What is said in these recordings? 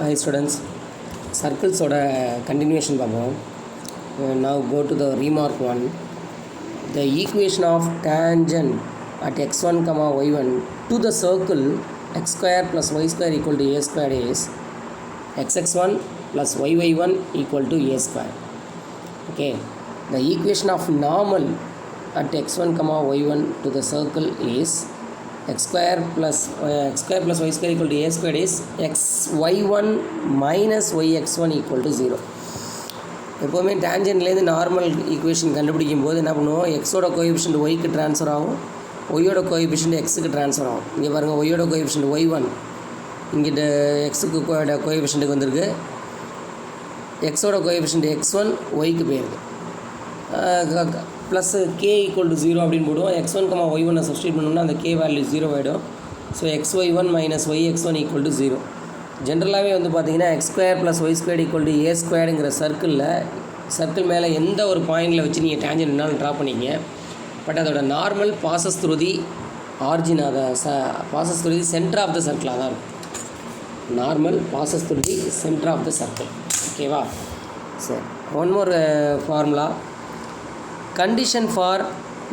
Hi students, circles oda continuation paapom. Now go to the remark 1. The equation of tangent at x1 comma y1 to the circle x square plus y square equal to a square is xx1 plus yy1 equal to a square. Okay, the equation of normal at x1 comma y1 to the circle is x square plus y square equal to a square is xy1 minus yx1 equal to 0. எப்போவுமே டேஞ்சன்ட்லேருந்து normal equation கண்டுபிடிக்கும் போது என்ன பண்ணுவோம், எக்ஸோட coefficient ஒய்க்கு transfer ஆகும், ஒய்யோட coefficient எக்ஸுக்கு ட்ரான்ஸ்ஃபர் ஆகும். இங்கே பாருங்கள், ஒய்யோட கோஎஃபிஷியன்ட் ஒய்1 இங்கிட்ட எக்ஸுக்கு கோஎஃபிஷியன்ட்டுக்கு வந்திருக்கு, எக்ஸோட கோஎஃபிஷியன்ட் x1 ஒய்க்கு போயிருக்கு. ப்ளஸ் கே ஈக்குவல் டு 0 அப்படின்னு போடுவோம். x1 கமா y1 சப்ஸ்டியூட் பண்ணோம்னா அந்த கே வேல்யூ 0 ஆகிடும். So xy1 minus yx1 equal to 0. ஜென்ரலாகவே வந்து பார்த்திங்கன்னா X square plus Y square equal to A ஸ்கொயருங்கிற சர்க்கிள் மேலே எந்த ஒரு பாயிண்டில் வச்சு நீங்கள் டேஞ்சன்ட் என்னாலும் ட்ரா பண்ணிங்க. பட் அதோட normal passes through the origin, அதை passes through the centre of the சர்க்கிளாக தான் இருக்கும். Normal passes through the centre of the circle. ஓகேவா? சரி, one more formula. Condition for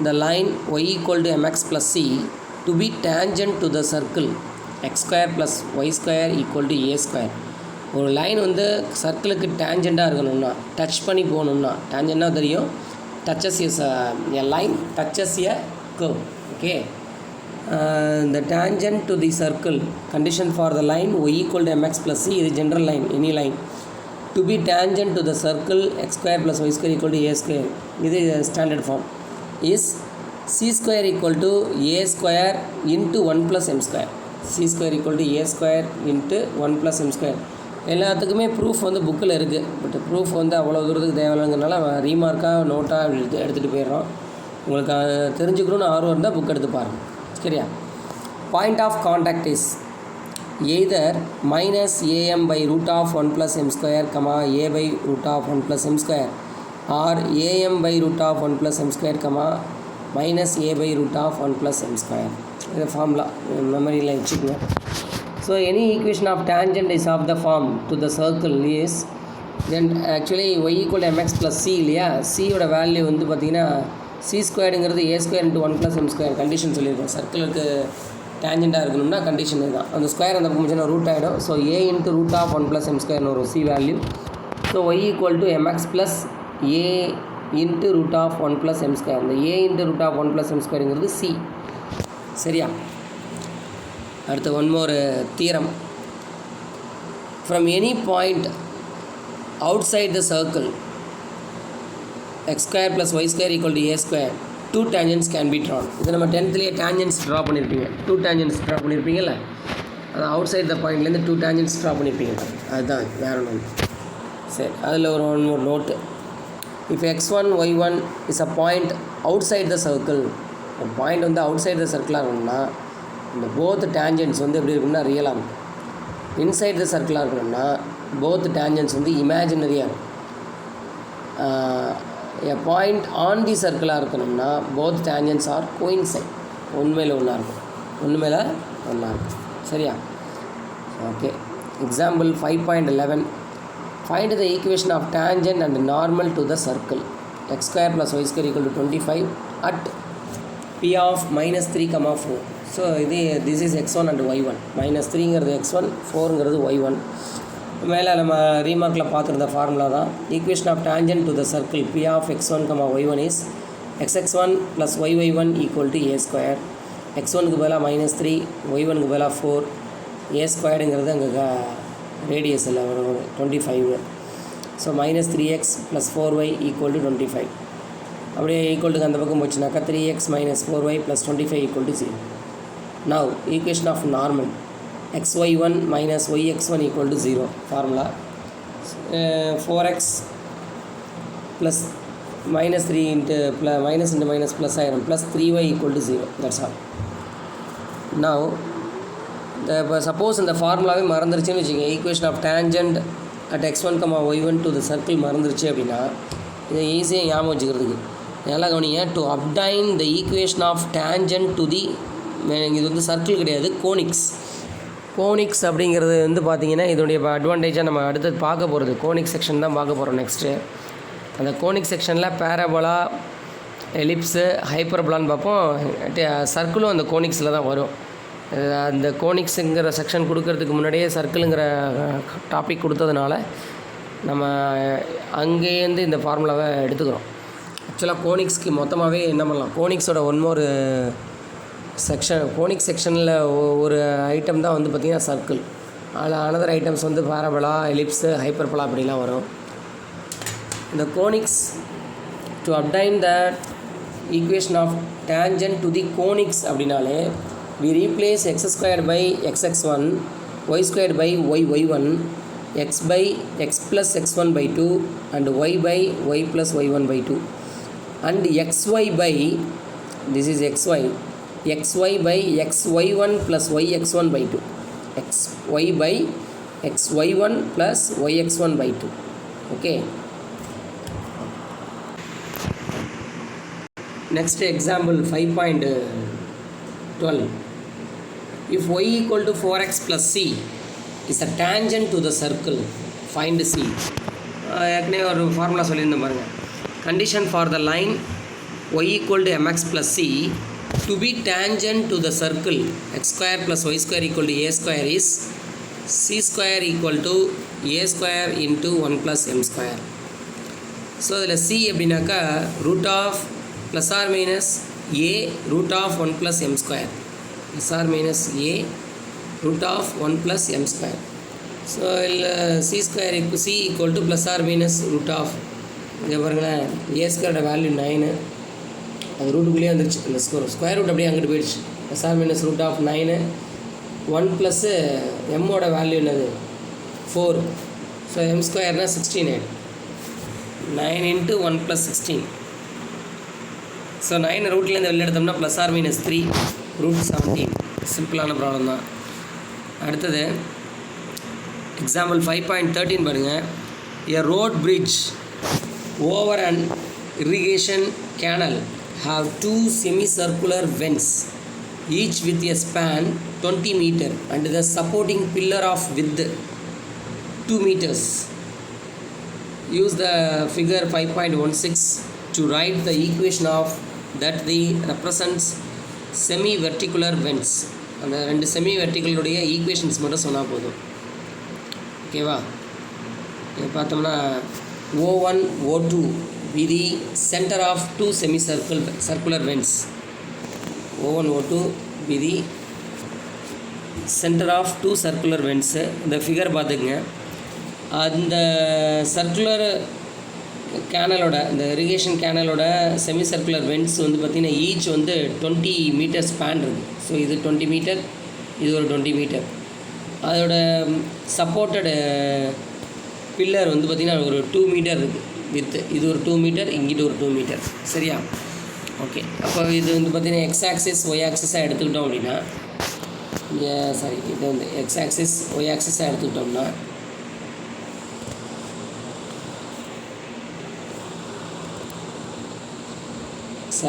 the line y equal to mx plus c to be tangent to the circle x square plus y square equal to a square. ஒரு line வந்து சர்க்கிளுக்கு டேஞ்சண்ட்டாக இருக்கணும்னா, touch பண்ணி போகணும்னா, டேஞ்சண்ட்னா தெரியும், touches a line touches a curve. Okay, the tangent to the circle, condition for the line y equal to mx plus c, இது general line, any line to be tangent to the circle x square plus y square equal to a square, இது standard form, is c square equal to a square into 1 plus m square. c square equal to a square into 1 plus m square. எல்லாத்துக்குமே proof வந்து புக்கில் இருக்குது. But proof வந்து அவ்வளோ தூரத்துக்கு தேவையில்லைங்கிறனால ரீமார்க்காக நோட்டாக எடுத்துகிட்டு போயிடுறோம். உங்களுக்கு தெரிஞ்சுக்கணுன்னு ஆர்வம் இருந்தால் புக் எடுத்து பாருங்கள். சரியா? Point of contact is either minus am by root of 1 plus m square comma a by root of 1 plus m square or am by root of 1 plus m square comma minus a by root of 1 plus m square. இது formula மெமரியில் வச்சுக்கோங்க. So any equation of tangent is of the form to the circle is then actually Y equal to mx plus C இல்லையா? சியோட value வந்து பார்த்திங்கன்னா C ஸ்கொயருங்கிறது A square into 1 plus M square condition சொல்லியிருக்கோம். சர்க்கிளுக்கு டேஞ்சண்ட்டாக இருக்கணும்னா கண்டிஷன் இதுதான். அந்த ஸ்கொயர் அந்த பக்கம் ரூட் ஆகிடும். So A into root of 1 plus M ஸ்கொயர்னு ஒரு C value. So Y equal to MX plus A into root of 1 plus M square. இந்த A into root of 1 plus M ஸ்கொயருங்கிறது C. சரியா? அடுத்து one more theorem. From any point outside the circle X square plus Y square equal to A square, 2 tangents can be drawn. இது நம்ம 10th tangents draw பண்ணியிருப்பீங்க. 2 tangents draw பண்ணியிருப்பீங்கல்ல, அது out side the பாயிண்ட்லேருந்து 2 tangents draw பண்ணியிருப்பீங்க. அதுதான், வேறு ஒன்று. சரி, அதில் ஒரு ஒன் ஒரு note. If x1 y1 is a point outside the circle, ஒரு பாயிண்ட் வந்து அவுட் சைட் த சர்க்கிளாக இருக்கணும்னா இந்த போத் டேஞ்சன்ட்ஸ் வந்து எப்படி இருக்குன்னா ரியலாக இருக்கும். இன்சைட் த சர்க்கிளாக இருக்கணும்னா போத் டேஞ்சன்ட்ஸ் வந்து இமேஜினரியாக இருக்கும். a point on the சர்க்கிளாக இருக்கணும்னா both tangents are coincide, ஒன்றுமேல ஒன்றா இருக்கும், ஒன்றுமேல ஒன்றா இருக்கும். சரியா? Okay, example 5.11. Find the equation of tangent and normal to the circle x square plus y square equal to 25 at p of minus 3, 4. ஸோ இது this is x1 and y1. minus 3ங்கிறது x1, 4ங்கிறது y1. மேலே நம்ம ரீமார்க்கில் பார்த்துருந்த formula தான். Equation of tangent to the circle P of x1, y1 is xx1 plus yy1 equal to A square. x1க்கு பதிலாக -3, y1க்கு பதிலாக 4, ஏ ஸ்கொயருங்கிறது அங்கே ரேடியஸில் ஒரு 25. So -3x plus 4y equal to 25. அப்படியே ஈக்குவல் டு அந்த பக்கம் போச்சுனாக்கா 3x minus 4y plus 25 equal to 0. Now equation of normal xy1 minus yx1 equal to 0 formula. 4x plus minus 3 into minus into minus plus iron plus 3y equal to 0. That's all. Now suppose இந்த ஃபார்முலாவே மறந்துருச்சுன்னு வச்சுக்கோங்க. Equation of tangent at x1 y1 to the circle மறந்துருச்சு அப்படின்னா இதை ஈஸியாக ஞாபகம் வச்சுக்கிறதுக்கு நல்லா கவனிங்க. To obtain the equation of tangent to the, இது வந்து சர்க்கிள் கிடையாது, கோனிக்ஸ். கோனிக்ஸ் அப்படிங்கிறது வந்து பார்த்திங்கன்னா இதோடைய அட்வான்டேஜாக நம்ம அடுத்தது பார்க்க போகிறது கோனிக் செக்ஷன் தான் பார்க்க போகிறோம் நெக்ஸ்ட்டு. அந்த கோனிக் செக்ஷனில் பேராபோலா, எலிப்ஸு, ஹைப்பர்போலான்னு பார்ப்போம். சர்க்கிளும் அந்த கோனிக்ஸில் தான் வரும். அந்த கோனிக்ஸுங்கிற செக்ஷன் கொடுக்கறதுக்கு முன்னாடியே சர்க்கிளுங்கிற டாபிக் கொடுத்ததுனால நம்ம அங்கேருந்து இந்த ஃபார்முலாவை எடுத்துக்கிறோம். ஆக்சுவலாக கோனிக்ஸ்க்கு மொத்தமாகவே என்ன பண்ணலாம், கோனிக்ஸோட ஒன்மோரு செக்ஷன், கோனிக் செக்ஷனில் ஒரு ஐட்டம் தான் வந்து பார்த்திங்கன்னா சர்க்கிள். அதில் அனதர் ஐட்டம்ஸ் வந்து பாரபோலா, எலிப்ஸு, ஹைப்பர்போலா அப்படிலாம் வரும். இந்த conics to obtain the equation of tangent to the conics அப்படின்னாலே we replace x squared by xx1, y squared by y1, x by x plus x1 by 2 and y by y plus y1 by 2 and xy by, this is xy by xy1 plus yx1 by 2, xy by xy1 plus yx1 by 2. Okay. Next example 5.12. If y equal to 4x plus c is a tangent to the circle, find c. ஏற்கனவே ஒரு formula சொல்லியிருந்தேன் பாருங்கள். Condition for the line y equal to mx plus c to be tangent to the circle x square plus y square equal to a square is c square equal to a square into 1 plus m square. So இதில் c அப்படின்னாக்கா root of plus or minus a root of 1 plus m square, plus or minus a root of 1 plus m square. So இதில் c square c equal to plus or minus root of, இங்கே பாருங்களேன், a ஸ்கொயரோட value 9, அது ரூட்டுக்குள்ளேயே வந்துருச்சு. இந்த square root அப்படியே அங்கிட்டு போயிடுச்சு. plus or minus root of 9, 1 plus எம்மோட value என்னது 4. So m ஸ்கொயர்னால் 16, 9 into 1 plus 16. So 9 ரூட்லேருந்து வெளில எடுத்தோம்னா ப்ளஸ் ஆர் மைனஸ் 3 root 17. சிம்பிளான ப்ராப்ளம் தான். அடுத்தது எக்ஸாம்பிள் 5.13 பாருங்கள். A road bridge over an irrigation canal have 2 semicircular vents each with a span 20 meter and the supporting pillar of width 2 meters. Use the figure 5.16 to write the equation of that the represents semi verticular vents. அந்த ரெண்டு semi வெர்டிக்கலுடைய equations மட்டும் சொன்னால் போதும். ஓகேவா? இப்போ பார்த்தோம்னா O1 O2 be the center of 2 circular vents. O1 O2 be the center of 2 circular vents. இந்த figure பார்த்துக்குங்க. அந்த சர்க்குலர் கேனலோட, இந்த இரிகேஷன் கேனலோட செமி சர்க்குலர் வென்ட்ஸ் வந்து பார்த்திங்கன்னா ஈச் வந்து 20 மீட்டர் ஸ்பேன் இருக்குது. ஸோ இது 20 மீட்டர், இது ஒரு 20 மீட்டர். அதோட சப்போர்ட்டடு பில்லர் வந்து பார்த்திங்கன்னா ஒரு 2 மீட்டர் இருக்குது வித்து. இது ஒரு 2 மீட்டர், இங்கிட்டு ஒரு 2 மீட்டர். சரியா? ஓகே. அப்போ இது வந்து பார்த்திங்கன்னா எக்ஸ் ஆக்சிஸ் ஒய் ஆக்சிஸாக எடுத்துக்கிட்டோம் அப்படின்னா, இங்கே சாரி, இது வந்து எக்ஸ் ஆக்சிஸ் ஒய் ஆக்சிஸாக எடுத்துக்கிட்டோம்னா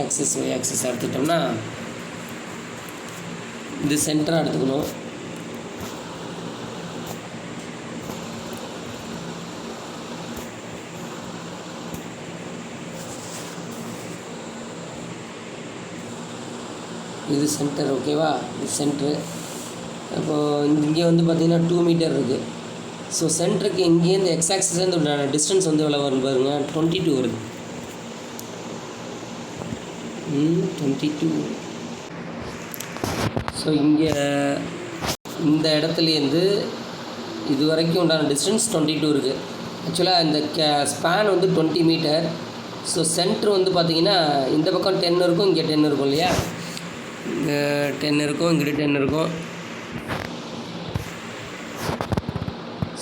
ஆக்சிஸ் ஒய் ஆக்சிஸ் எடுத்துக்கிட்டோம்னா இது சென்டராக எடுத்துக்கணும். இது சென்டர். ஓகேவா? இது சென்ட்ரு. அப்போது இங்கே வந்து பார்த்திங்கன்னா 2 மீட்டர் இருக்குது. ஸோ சென்டருக்கு இங்கேருந்து எக்ஸ் ஆக்சிஸ்லேருந்து டிஸ்டன்ஸ் வந்து எவ்வளோ வரும் பாருங்க, 22 வருது. 22. ஸோ இங்கே இந்த இடத்துலேருந்து இது வரைக்கும் உண்டான டிஸ்டன்ஸ் 22 இருக்குது. ஆக்சுவலாக இந்த ஸ்பேன் வந்து 20 மீட்டர். ஸோ சென்ட்ரு வந்து பார்த்திங்கன்னா இந்த பக்கம் 10 இருக்கும், இங்கே 10 இருக்கும் இல்லையா? இங்கே 10 இருக்கும், இங்கிட்ட 10 இருக்கும்.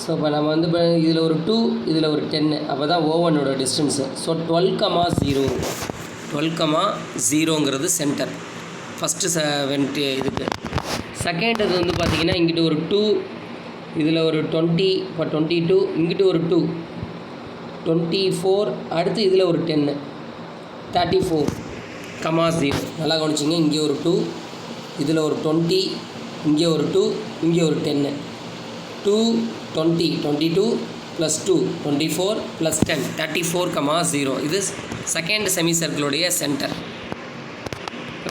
ஸோ இப்போ நம்ம வந்து இப்போ இதில் ஒரு 2, இதில் ஒரு 10, அப்போ தான் O1ஓட டிஸ்டன்ஸு. ஸோ 12,0, 12,0ங்கிறது சென்டர் ஃபஸ்ட்டு வென்ட் இதுக்கு. செகண்ட் இது வந்து பார்த்திங்கன்னா இங்கிட்ட ஒரு 2, இதில் ஒரு 20, இப்போ 22, இங்கிட்ட ஒரு 2, 24, அடுத்து இதில் ஒரு 10, 34,0. நல்லா கவனிச்சிங்க. இங்கே ஒரு 2, இதில் ஒரு 20, இங்கே ஒரு 2, இங்கே ஒரு 10. 2 20 22 + 2 24 + 10 34, 0. இது செகண்ட் செமி சர்க்கிளுடைய சென்டர்.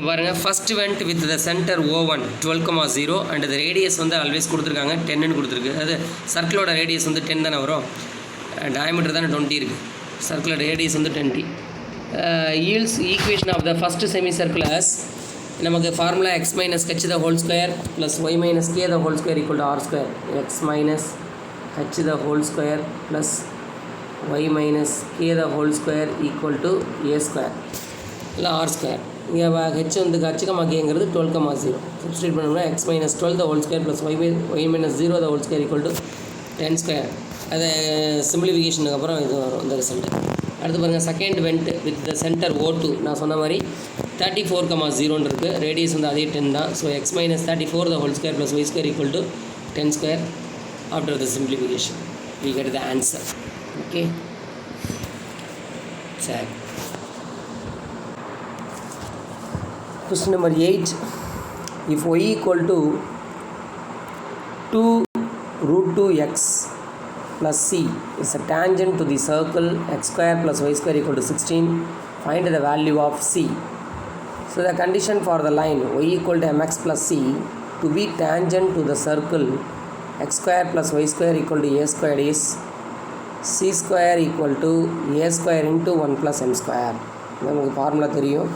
பாருங்கள், first went with the centre O1 12, 0 and the radius வந்து ஆல்வேஸ் கொடுத்துருக்காங்க 10ன்னு கொடுத்துருக்கு. அது சர்க்கிளோட ரேடியஸ் வந்து 10 தானே வரும், டயமீட்டர் தானே 20 இருக்குது. சர்க்கிளோட ரேடியஸ் வந்து 20. Else equation of the first semicircle as நமக்கு formula x - h the whole square plus y - k the whole square equal to r square. x - h the whole square plus y - k the whole square equal to a square இல்லை r square. இங்கே H வந்து கேங்கிறது 12, 0. Substitute பண்ணோம்னா x - 12 the whole square plus y - 0 the whole square equal to 10 square. அதை சிம்பிளிஃபிகேஷனுக்கு அப்புறம் இது வரும் இந்த result. அடுத்து பாருங்கள், second went with the centre O2 நான் சொன்ன மாதிரி 34, 0 இருக்குது. ரேடியஸ் வந்து அதே 10 தான். So x - 34 the whole square plus y square equal to 10 square. After the simplification we get the answer. Okay, சரி. Question number 8. If y equal to 2√2x plus c is a tangent to the circle x square plus y square equal to 16, find the value of c. So the condition for the line y equal to mx plus c to be tangent to the circle x square plus y square equal to a square is c square equal to a square into 1 plus m square. நமக்கு formula தெரியும்.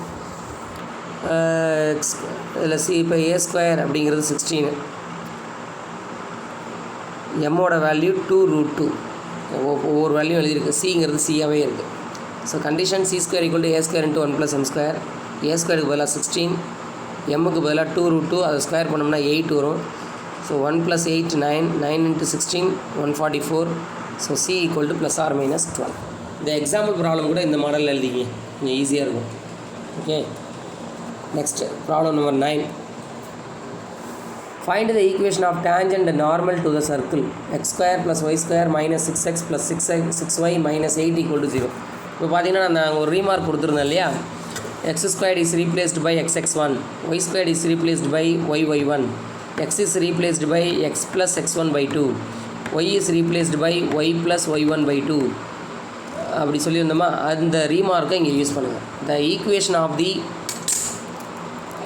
இதில் C இப்போ a square அப்படிங்கிறது 16, எம்மோட value 2√2, ஒவ்வொரு value எழுதியிருக்கு. சிங்கிறது சியாகவே இருக்குது. So condition c square equal to a square into 1 plus m square. a ஸ்கொயருக்கு பதிலாக 16, எம்முக்கு பதிலாக 2√2, அதை ஸ்கொயர் பண்ணோம்னா 8 வரும். So 1 + 8 9, 9 × 16 144. So c equal to +or - 12. இந்த எக்ஸாம்பிள் ப்ராப்ளம் கூட இந்த மாடலில் எழுதிங்க, கொஞ்சம் ஈஸியாக இருக்கும். Okay, next problem number 9. Find the equation of tangent normal to the circle x square plus y square minus 6x plus 6y minus 8 equal to 0. இப்போ பார்த்தீங்கன்னா நான் ஒரு ரீமார்க் கொடுத்துருந்தேன் இல்லையா, x squared is replaced by xx1, y squared is replaced by yy1, x is replaced by x plus x1 by 2, y is replaced by y plus y1 by 2 அப்படி சொல்லியிருந்தோமா, அந்த ரீமார்க்கை இங்கே use பண்ணுங்கள். The equation of the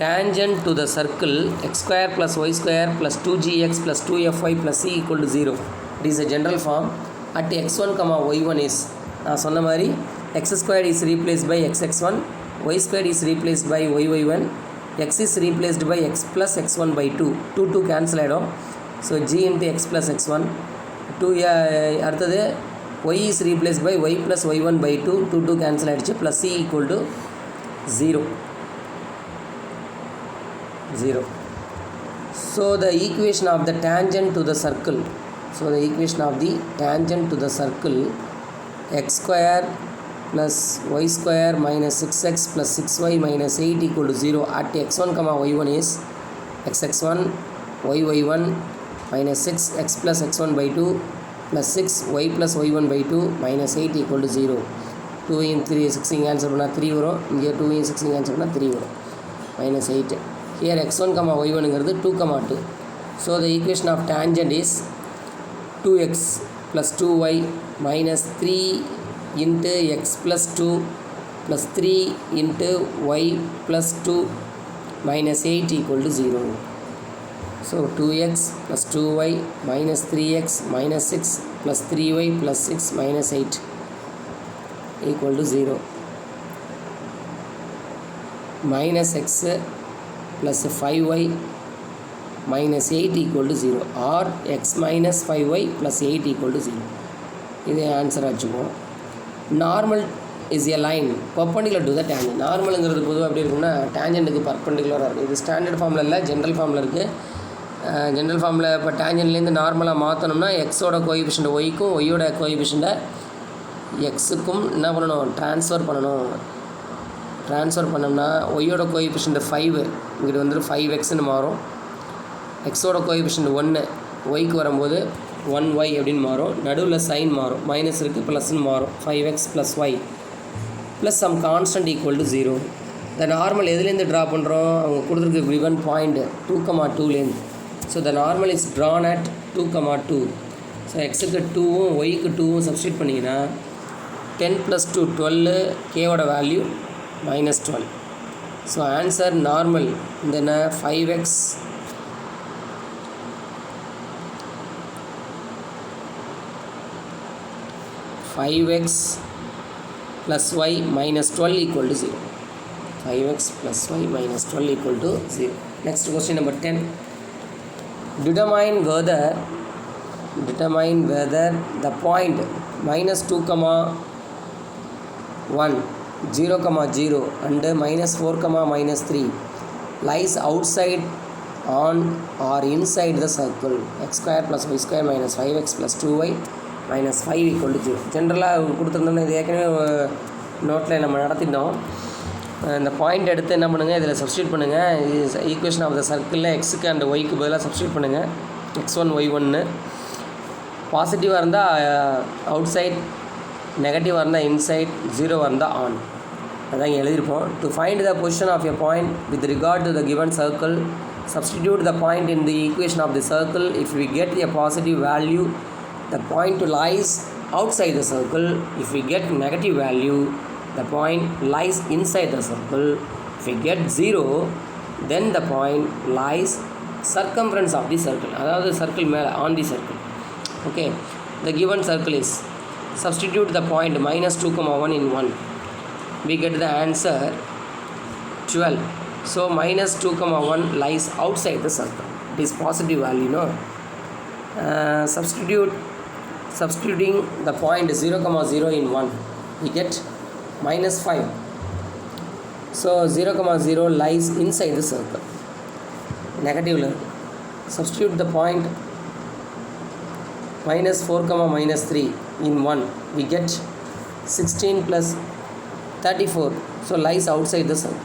tangent to the circle x square plus y square plus 2gx plus 2fy plus c equal to 0. It is a general form. At x1, y1 is நான் சொன்ன மாதிரி x squared is replaced by xx1, y squared is replaced by yy1, x is replaced by x plus x1 by 2. 2 cancel ஆகிடும். So g into x plus x1 2. அடுத்தது y is replaced by y plus y1 by 2. 2 cancel ஆகிடுச்சு. plus c equal to 0. So the equation of the tangent to the circle. So the equation of the tangent to the circle x square plus y square minus 6x plus 6y minus 8 equal to 0 at x1, y1 is xx1 yy1 minus 6x plus x1 by 2 plus 6y plus y1 by 2 minus 8 equal to 0. 2 in 3 16 answer பண்ணால் 3 வரும். இங்கே 2 in 16 answer பண்ணால் 3 வரும். minus 8. Here x1, y1 is 2, 2. So the equation of tangent is 2x plus 2y minus 3 into x plus 2 plus 3 into y plus 2 minus 8 equal to 0. So 2x plus 2y minus 3x minus 6 plus 3y plus 6 minus 8 equal to 0. Minus x plus 5y minus 8 equal to 0 or x minus 5y plus 8 equal to 0. இது answer ஆச்சுப்போம். Normal is a line perpendicular to the tangent. நார்மலுங்கிறது பொதுவாக எப்படி இருக்குன்னா டேஞ்சன்ட்டுக்கு பர்பண்டிகுலராக இருக்குது. இது standard ஃபார்மில் இல்லை, ஜென்ரல் ஃபார்மில் இருக்குது. ஜென்ரல் ஃபார்மில் இப்போ டேஞ்சன்ட்லேருந்து நார்மலாக மாற்றணும்னா எக்ஸோட கோஎஃபிஷியன்ட் ஒய்க்கும் ஒய்யோட கோஎஃபிஷியண்ட்டை எக்ஸுக்கும் என்ன பண்ணணும், ட்ரான்ஸ்ஃபர் பண்ணணும். ட்ரான்ஸ்ஃபர் பண்ணோம்னா ஒய்யோட கோஎஃபிஷியன்ட் 5 இங்கிட்டு வந்துட்டு 5xன்னு மாறும். எக்ஸோட கோஎஃபிஷியன்ட் 1 ஒய்க்கு வரும்போது 1y அப்படின்னு மாறும். நடுவில் சைன் மாறும், மைனஸ் இருக்குது ப்ளஸ்ன்னு மாறும். 5x plus Y plus some constant equal to 0. இந்த நார்மல் எதுலேருந்து ட்ரா பண்ணுறோம், அவங்க கொடுத்துருக்கு கிவன் பாயிண்ட் 2, 2லேருந்து so the normal is drawn at 2,2. ஸோ எக்ஸுக்கு 2வும் ஒய்க்கு 2வும் சப்ஸ்டியூட் பண்ணிங்கன்னா 10 + 2 12, கேவோட வேல்யூ -12. ஸோ ஆன்சர் நார்மல் இந்த என்ன 5x plus y minus 12 equal to 0. 5x plus y minus 12 equal to 0. Next question number 10. Determine whether the point -2,1, 0,0 and -4, -3 lies outside on or inside the circle x square plus y square minus 5x plus 2y minus 5 equal to 0. ஜென்ரலாக கொடுத்துருந்தோம்னா இது ஏற்கனவே நோட்டில் நம்ம நடத்திட்டோம். இந்த point எடுத்து என்ன பண்ணுங்கள், இதில் சப்ஸ்டியூட் பண்ணுங்கள். ஈக்குவேஷன் ஆஃப் த சர்க்கிளில் எக்ஸுக்கு அண்ட் ஒய்க்கு பதிலாக சப்ஸ்டியூட் பண்ணுங்கள். x1 y1 பாசிட்டிவாக இருந்தால் அவுட் சைட், நெகட்டிவாக இருந்தால் இன்சைட், ஜீரோவாக இருந்தால் ஆன். அதான் இங்கே எழுதியிருப்போம். To find the position of a point with regard to the given circle, substitute the point in the equation of the circle. If we get a positive value, the point lies outside the circle. If we get negative value, the point lies inside the circle. If we get 0, then the point lies circumference of the circle, அதாவது circle மேலே on the circle. Okay, the given circle is, substitute the point -2,1 in 1, we get the answer 12. So -2,1 lies outside the circle. It is positive value, no? Substituting the point 0,0 in 1, we get -5. So 0,0 lies inside the circle. Negative. Substitute the point -4, -3 in 1, we get 16 plus 34. So lies outside the circle.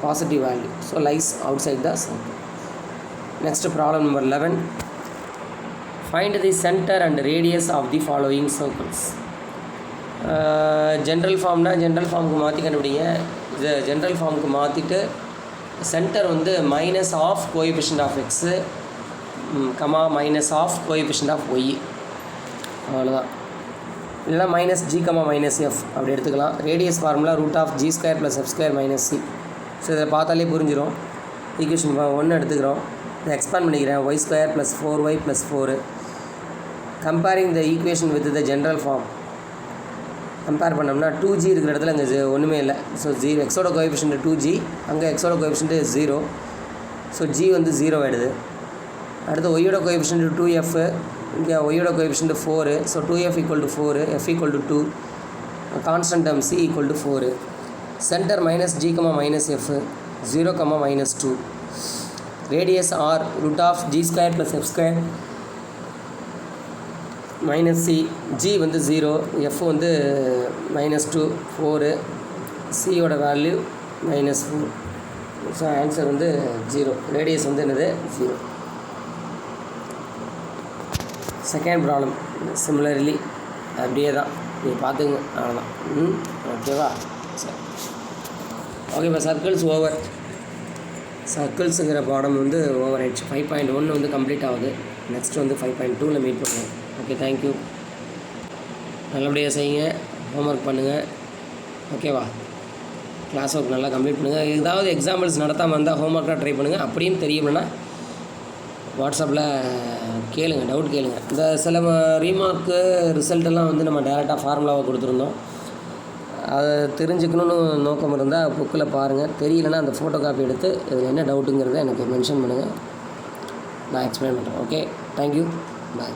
Positive value, so lies outside the circle. Next problem number 11. Find the center and radius of the following circles. General ஃபார்ம்னா general ஃபார்முக்கு மாற்றி கண்டுபிடிங்க. இது general ஃபார்முக்கு மாற்றிட்டு centre வந்து -of coefficient of x -of coefficient of y, அவ்வளோதான். இல்லைனா -g, -f அப்படி எடுத்துக்கலாம். Radius formula √g² + f² - c. So இதை பார்த்தாலே புரிஞ்சிடும். ஈக்குவேஷன் 1 எடுத்துக்கிறோம், இதை எக்ஸ்பேண்ட் பண்ணிக்கிறேன். y² + 4y + 4. Comparing the equation with the general form compare பண்ணோம்னா 2g இருக்கிற இடத்துல அங்கே ஒன்றுமே இல்லை. ஸோ 0, எக்ஸோட கோஎஃபிஷியன்ட் 2g, அங்கே எக்ஸோட கோஎஃபிஷியன்ட் 0. ஸோ g வந்து 0 ஆகிடுது. அடுத்து ஒய்யோட கோஎஃபிஷியன்ட் 2f, இங்கே ஒய்யோட coefficient 4. So 2f = 4, f = 2, constant term c = 4. Centre -g, -f, 0, -2. Radius r √g² + f² -c. g வந்து 0, f வந்து -2, 4, c ஓட வேல்யூ -4. ஸோ ஆன்சர் வந்து 0. ரேடியஸ் வந்து என்னது 0. செகண்ட் ப்ராப்ளம் சிமிலர்லி அப்படியே தான், நீங்கள் பார்த்துங்க, அவ்வளோதான். ஓகேவா? சரி, ஓகே. இப்போ சர்க்கிள்ஸ் ஓவர், சர்க்கிள்ஸுங்கிற பாடம் வந்து ஓவர் ஆயிடுச்சு. 5.1 வந்து கம்ப்ளீட் ஆகுது. நெக்ஸ்ட் வந்து 5.2ல் மீட் பண்ணுவோம். Okay, thank you. நல்லபடியாக செய்யுங்க, ஹோம்ஒர்க் பண்ணுங்கள். ஓகேவா? கிளாஸ் ஒர்க் நல்லா கம்ப்ளீட் பண்ணுங்கள். ஏதாவது எக்ஸாம்பிள்ஸ் நடத்தாமல் இருந்தால் ஹோம்ஒர்க்காக ட்ரை பண்ணுங்கள். அப்படியும் தெரியலன்னா வாட்ஸ்அப்பில் கேளுங்க, டவுட் கேளுங்க. இந்த சில ரீமார்க்கு ரிசல்ட்டெல்லாம் வந்து நம்ம டேரெக்டாக ஃபார்முலாவை கொடுத்துருந்தோம். அதை தெரிஞ்சுக்கணுன்னு நோக்கம் இருந்தால் புக்கில் பாருங்கள். தெரியலன்னா அந்த ஃபோட்டோ காப்பி எடுத்து இதில் என்ன டவுட்டுங்கிறத எனக்கு மென்ஷன் பண்ணுங்கள், நான் எக்ஸ்பிளைன் பண்ணுறேன். ஓகே, தேங்க்யூ, பாய்.